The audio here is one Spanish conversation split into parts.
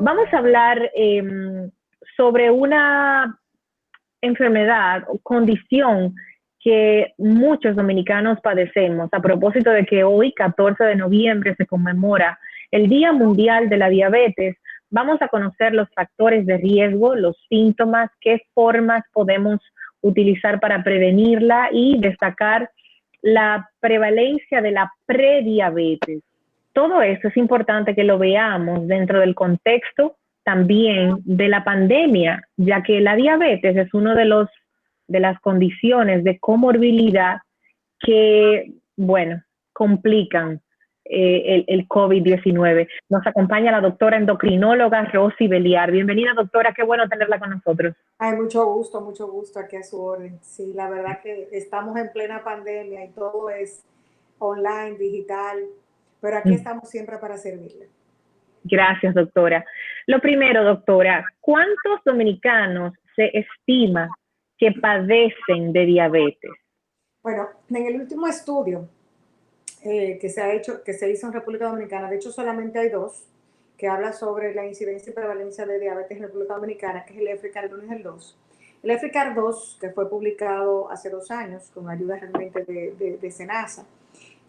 Vamos a hablar sobre una enfermedad o condición que muchos dominicanos padecemos. A propósito de que hoy, 14 de noviembre, se conmemora el Día Mundial de la Diabetes, vamos a conocer los factores de riesgo, los síntomas, qué formas podemos utilizar para prevenirla y destacar la prevalencia de la prediabetes. Todo eso es importante que lo veamos dentro del contexto también de la pandemia, ya que la diabetes es uno de las condiciones de comorbilidad que, bueno, complican el COVID-19. Nos acompaña la doctora endocrinóloga Rosy Beliar. Bienvenida, doctora, qué bueno tenerla con nosotros. Ay, mucho gusto aquí a su orden. Sí, la verdad que estamos en plena pandemia y todo es online, digital, pero aquí estamos siempre para servirle. Gracias, doctora. Lo primero, doctora, ¿cuántos dominicanos se estima que padecen de diabetes? Bueno, en el último estudio que se hizo en República Dominicana, de hecho solamente hay dos, que habla sobre la incidencia y prevalencia de diabetes en República Dominicana, que es el EFRICAR 1 y el 2. El EFRICAR 2, que fue publicado hace 2 años, con ayuda realmente de SENASA,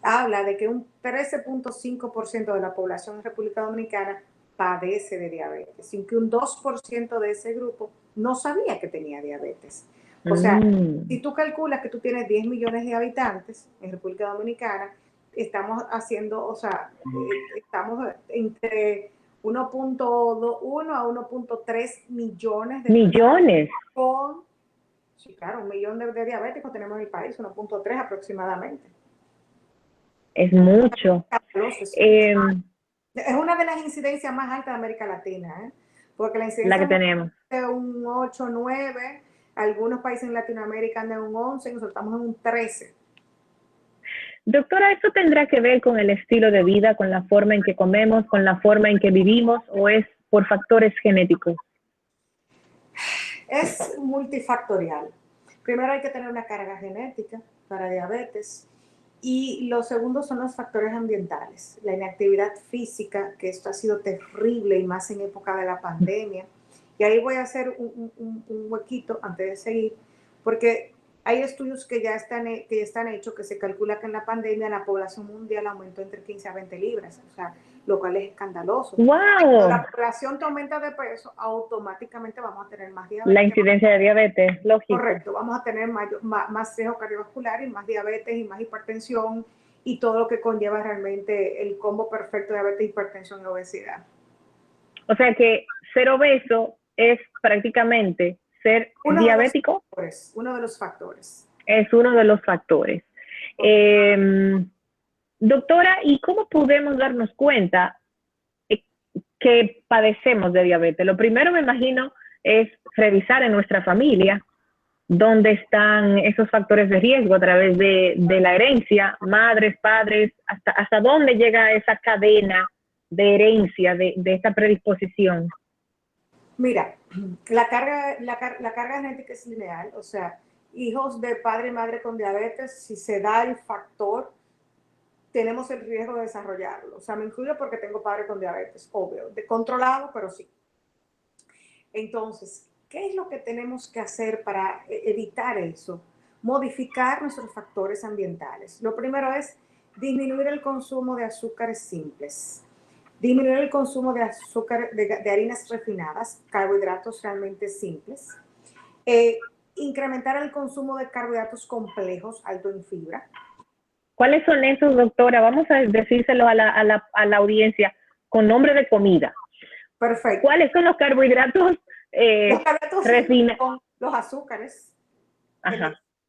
habla de que un 13.5% de la población en República Dominicana padece de diabetes, sin que un 2% de ese grupo no sabía que tenía diabetes. O sea, si tú calculas que tú tienes 10 millones de habitantes en República Dominicana, estamos haciendo, o sea, estamos entre 1.1 a 1.3 millones de millones con, sí, claro, 1 millón de diabéticos tenemos en el país, 1.3 aproximadamente. Es mucho. Es una de las incidencias más altas de América Latina, porque la incidencia la que tenemos es de un 8, 9, algunos países en Latinoamérica andan en un 11, nosotros estamos en un 13. Doctora, ¿esto tendrá que ver con el estilo de vida, con la forma en que comemos, con la forma en que vivimos o es por factores genéticos? Es multifactorial. Primero hay que tener una carga genética para diabetes y lo segundo son los factores ambientales. La inactividad física, que esto ha sido terrible y más en época de la pandemia. Y ahí voy a hacer un huequito antes de seguir, porque hay estudios que ya están hechos que se calcula que en la pandemia la población mundial aumentó entre 15 a 20 libras, o sea, lo cual es escandaloso. ¡Wow! Cuando la población te aumenta de peso, automáticamente vamos a tener más diabetes. La incidencia de diabetes, lógico. Correcto, vamos a tener más riesgo cardiovascular y más diabetes y más hipertensión y todo lo que conlleva realmente el combo perfecto de diabetes, hipertensión y obesidad. O sea que ser obeso es prácticamente ser diabético. Uno de los factores. Es uno de los factores. Doctora, ¿y cómo podemos darnos cuenta que padecemos de diabetes? Lo primero, me imagino, es revisar en nuestra familia dónde están esos factores de riesgo a través de la herencia, madres, padres, hasta dónde llega esa cadena de herencia de esta predisposición. Mira, la carga genética es lineal, o sea, hijos de padre y madre con diabetes, si se da el factor, tenemos el riesgo de desarrollarlo. O sea, me incluyo porque tengo padre con diabetes, obvio, controlado, pero sí. Entonces, ¿qué es lo que tenemos que hacer para evitar eso? Modificar nuestros factores ambientales. Lo primero es disminuir el consumo de azúcares simples, disminuir el consumo de azúcar, de harinas refinadas, carbohidratos realmente simples, incrementar el consumo de carbohidratos complejos, alto en fibra. ¿Cuáles son esos, doctora? Vamos a decírselo a la audiencia con nombre de comida. Perfecto. ¿Cuáles son los carbohidratos refinados? Los azúcares,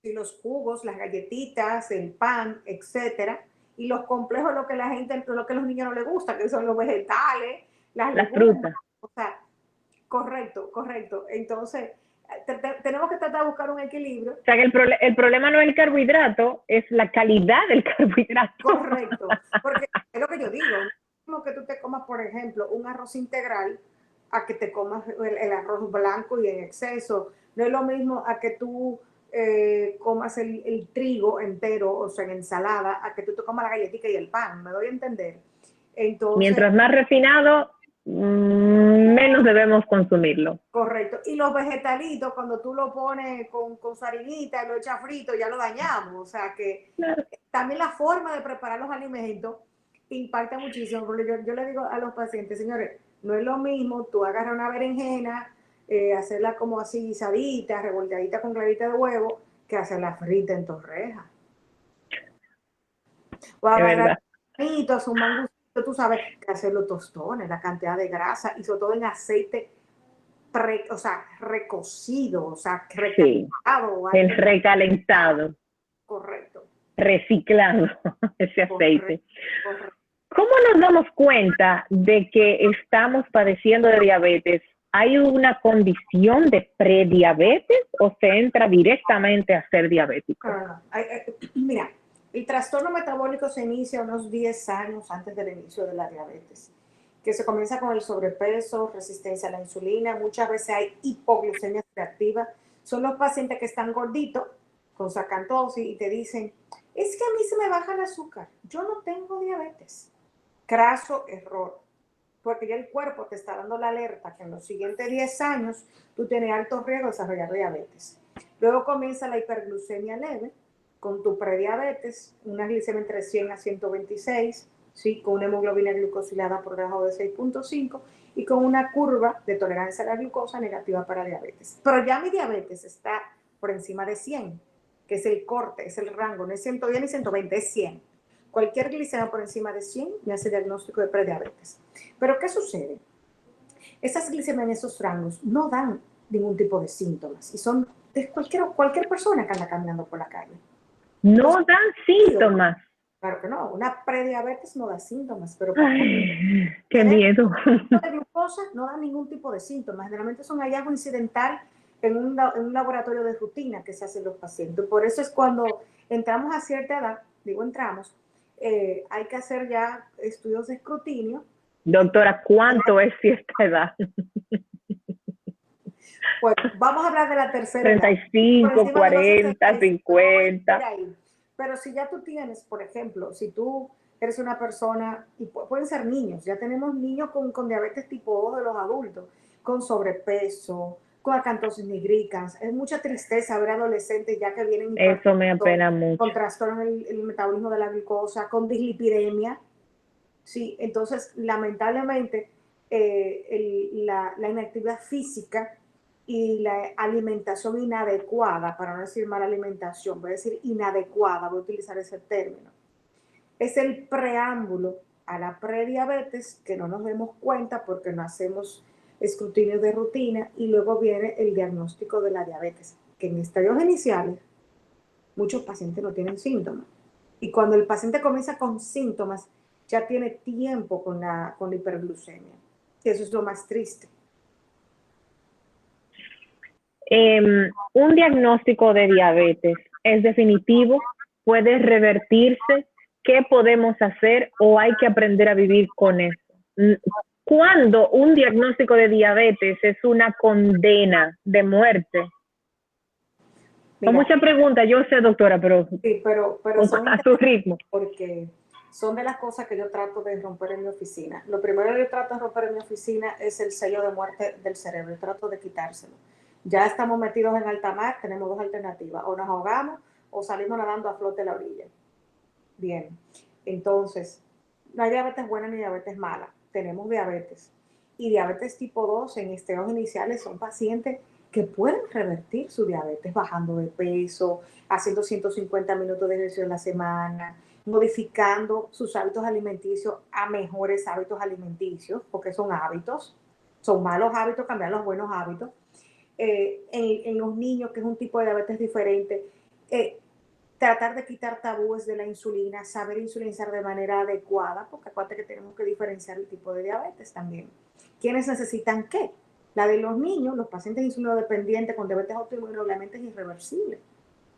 los jugos, las galletitas, el pan, etcétera. Y los complejos, lo que los niños no les gusta, que son los vegetales, las frutas. O sea, correcto. Entonces, tenemos que tratar de buscar un equilibrio. O sea, que el problema no es el carbohidrato, es la calidad del carbohidrato. Correcto, porque es lo que yo digo, no es como que tú te comas, por ejemplo, un arroz integral a que te comas el arroz blanco y en exceso. No es lo mismo a que tú comas el trigo entero, o sea, en ensalada, a que tú te comas la galletita y el pan, me doy a entender. Entonces, mientras más refinado, menos debemos consumirlo. Correcto. Y los vegetalitos, cuando tú lo pones con su harinita y lo echas frito, ya lo dañamos. O sea que Claro. también la forma de preparar los alimentos impacta muchísimo. Porque yo le digo a los pacientes, señores, no es lo mismo tú agarrar una berenjena, hacerla como así guisadita, revolteadita con clarita de huevo, que hacerla frita en torreja. O Es agarrar verdad. un mangucito, tú sabes, que hacerlo tostones, la cantidad de grasa y sobre todo en aceite o sea, recocido, o sea, Sí, recalentado. el recalentado, Correcto. reciclado ese Correcto. aceite. Correcto. ¿Cómo nos damos cuenta de que estamos padeciendo de diabetes? ¿Hay una condición de prediabetes o se entra directamente a ser diabético? No. Mira, el trastorno metabólico se inicia unos 10 años antes del inicio de la diabetes, que se comienza con el sobrepeso, resistencia a la insulina, muchas veces hay hipoglucemia reactiva. Son los pacientes que están gorditos, con sacantosis, y te dicen, es que a mí se me baja el azúcar, yo no tengo diabetes. Craso error, porque ya el cuerpo te está dando la alerta que en los siguientes 10 años tú tienes alto riesgo de desarrollar diabetes. Luego comienza la hiperglucemia leve, con tu prediabetes, una glicemia entre 100 a 126, ¿sí? Con una hemoglobina glucosilada por debajo de 6.5 y con una curva de tolerancia a la glucosa negativa para diabetes. Pero ya mi diabetes está por encima de 100, que es el corte, es el rango, no es 110 ni 120, es 100. Cualquier glicemia por encima de 100 me hace diagnóstico de prediabetes. Pero ¿qué sucede? Esas glicemias en esos rangos no dan ningún tipo de síntomas y son de cualquier persona que anda caminando por la calle. No dan síntomas. Claro que no, una prediabetes no da síntomas, pero Ay, qué tener miedo. de glucosa no da ningún tipo de síntomas. Generalmente son hallazgo incidental en un laboratorio de rutina que se hacen los pacientes. Por eso es cuando entramos a cierta edad, digo entramos, hay que hacer ya estudios de escrutinio. Doctora, ¿cuánto es cierta edad? Bueno, vamos a hablar de la tercera edad. Por 35, encima de los 40, 65, pero no voy a ir 50. ahí. Pero si ya tú tienes, por ejemplo, si tú eres una persona, y pueden ser niños, ya tenemos niños con diabetes tipo 2 de los adultos, con sobrepeso, con acantosis nigricans. Es mucha tristeza ver adolescentes ya que vienen Eso me apena mucho. con trastornos en el metabolismo de la glucosa, con dislipidemia. Sí, entonces, lamentablemente, la inactividad física y la alimentación inadecuada, para no decir mala alimentación, voy a decir inadecuada, voy a utilizar ese término, es el preámbulo a la prediabetes que no nos demos cuenta porque no hacemos escrutinio de rutina y luego viene el diagnóstico de la diabetes, que en estadios iniciales muchos pacientes no tienen síntomas. Y cuando el paciente comienza con síntomas, ya tiene tiempo con la hiperglucemia. Y eso es lo más triste. Un diagnóstico de diabetes es definitivo, puede revertirse, ¿qué podemos hacer o hay que aprender a vivir con eso? ¿Cuándo un diagnóstico de diabetes es una condena de muerte? Mira, Son muchas preguntas, yo sé, doctora, pero, sí, pero son a su ritmo. porque son de las cosas que yo trato de romper en mi oficina. Lo primero que yo trato de romper en mi oficina es el sello de muerte del cerebro. Yo trato de quitárselo. Ya estamos metidos en alta mar, tenemos dos alternativas. O nos ahogamos o salimos nadando a flote de la orilla. Bien, entonces, no hay diabetes buena ni diabetes mala. Tenemos diabetes. Y diabetes tipo 2 en estadios iniciales son pacientes que pueden revertir su diabetes bajando de peso, haciendo 150 minutos de ejercicio en la semana, modificando sus hábitos alimenticios a mejores hábitos alimenticios, porque son malos hábitos, cambiar los buenos hábitos. En los niños, que es un tipo de diabetes diferente, tratar de quitar tabúes de la insulina, saber insulinizar de manera adecuada, porque acuérdate que tenemos que diferenciar el tipo de diabetes también. ¿Quiénes necesitan qué? La de los niños, los pacientes insulinodependientes con diabetes autoinmune, obviamente es irreversible.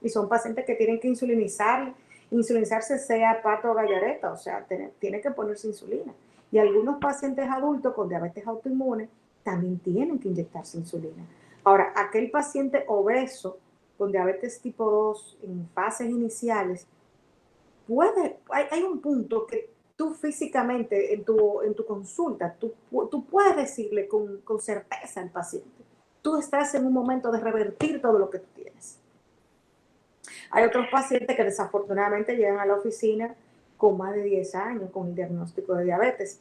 Y son pacientes que tienen que insulinizarse sea pato o gallareta, o sea, tiene que ponerse insulina. Y algunos pacientes adultos con diabetes autoinmune también tienen que inyectarse insulina. Ahora, aquel paciente obeso con diabetes tipo 2 en fases iniciales, hay un punto que tú físicamente en tu consulta, tú puedes decirle con certeza al paciente, tú estás en un momento de revertir todo lo que tú tienes. Hay otros pacientes que desafortunadamente llegan a la oficina con más de 10 años con el diagnóstico de diabetes.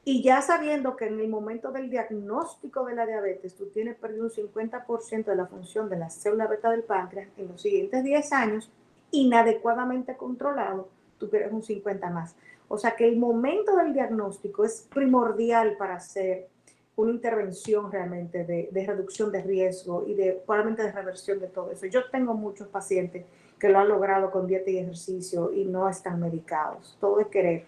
Y ya sabiendo que en el momento del diagnóstico de la diabetes tú tienes perdido un 50% de la función de la célula beta del páncreas, en los siguientes 10 años, inadecuadamente controlado, tú pierdes un 50 más. O sea que el momento del diagnóstico es primordial para hacer una intervención realmente de reducción de riesgo y probablemente de reversión de todo eso. Yo tengo muchos pacientes que lo han logrado con dieta y ejercicio y no están medicados. Todo es querer.